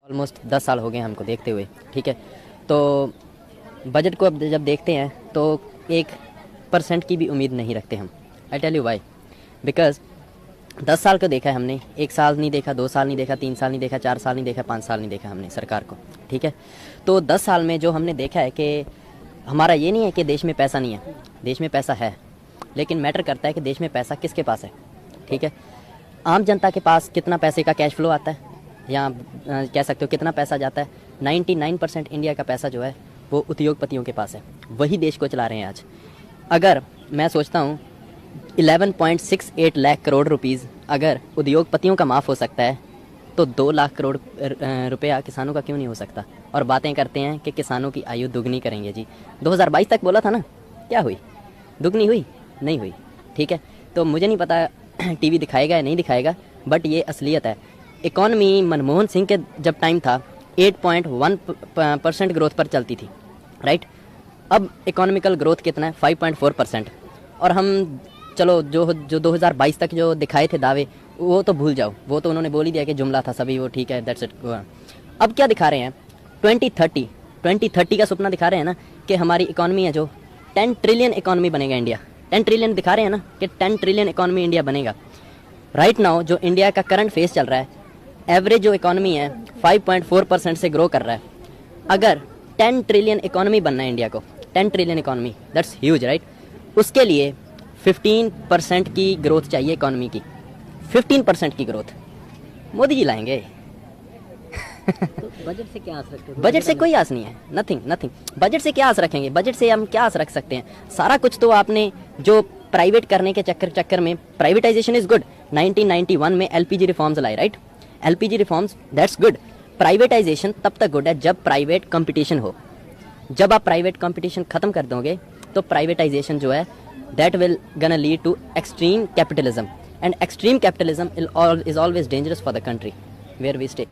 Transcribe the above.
Almost 10 साल हो गए हमको देखते हुए, ठीक है। तो बजट को अब जब देखते हैं तो 1% की भी उम्मीद नहीं रखते हम। I tell you why, because 10 साल को देखा है हमने, 1 साल नहीं देखा, 2 साल नहीं देखा, 3 साल नहीं देखा, 4 साल नहीं देखा, 5 साल नहीं देखा हमने सरकार को, ठीक है। तो 10 साल में जो हमने देखा है कि हमारा ये नहीं है कि देश में पैसा नहीं है, देश में पैसा है, लेकिन मैटर करता है कि देश में पैसा किसके पास है, ठीक है। आम जनता के पास कितना पैसे का कैश फ्लो आता है, या कह सकते हो कितना पैसा जाता है। 99% इंडिया का पैसा जो है वो उद्योगपतियों के पास है, वही देश को चला रहे हैं आज। अगर मैं सोचता हूँ 11.68 लाख करोड़ रुपीज़ अगर उद्योगपतियों का माफ़ हो सकता है, तो 2 लाख करोड़ रुपया किसानों का क्यों नहीं हो सकता। और बातें करते हैं कि किसानों की आयु दुगनी करेंगे जी, 2022 तक बोला था ना, क्या हुई, दुगनी हुई नहीं हुई, ठीक है। तो मुझे नहीं पता टीवी दिखाएगा या नहीं दिखाएगा, बट ये असलियत है। इकॉनमी मनमोहन सिंह के जब टाइम था 8.1% ग्रोथ पर चलती थी, राइट। अब इकोनॉमिकल ग्रोथ कितना है, 5.4%। और हम चलो जो 2022 तक जो दिखाए थे दावे, वो तो भूल जाओ, वो तो उन्होंने बोल ही दिया कि जुमला था सभी, वो ठीक है, दैट्स इट। अब क्या दिखा रहे हैं, 2030 का सपना दिखा रहे हैं ना, कि हमारी इकॉनमी है जो 10 ट्रिलियन इकॉनमी बनेगा इंडिया। 10 ट्रिलियन दिखा रहे हैं ना कि 10 ट्रिलियन इकॉनमी इंडिया बनेगा। राइट नाउ जो इंडिया का करंट फेस चल रहा है, एवरेज जो इकॉनमी है 5.4% से ग्रो कर रहा है। अगर 10 ट्रिलियन इकॉनमी बनना है इंडिया को, 10 trillion economy, that's huge, right. उसके लिए 15% की ग्रोथ चाहिए इकॉनमी की, 15% की ग्रोथ मोदी जी लाएंगे। तो बजट से क्या आस रखते हो? बजट से कोई आस नहीं है, नथिंग नथिंग। बजट से क्या आस रखेंगे, बजट से हम क्या आस रख सकते हैं। सारा कुछ तो आपने जो प्राइवेट करने के चक्कर में, प्राइवेटाइजेशन इज गुड। 1991 में एलपीजी रिफॉर्म्स लाए, right. LPG reforms, that's good. Privatisation तब तक गुड है जब प्राइवेट कंपटीशन हो। जब आप प्राइवेट कंपटीशन खत्म कर दोगे तो प्राइवेटाइजेशन जो है that will gonna lead to extreme capitalism, and extreme capitalism is always dangerous for the country where we stay.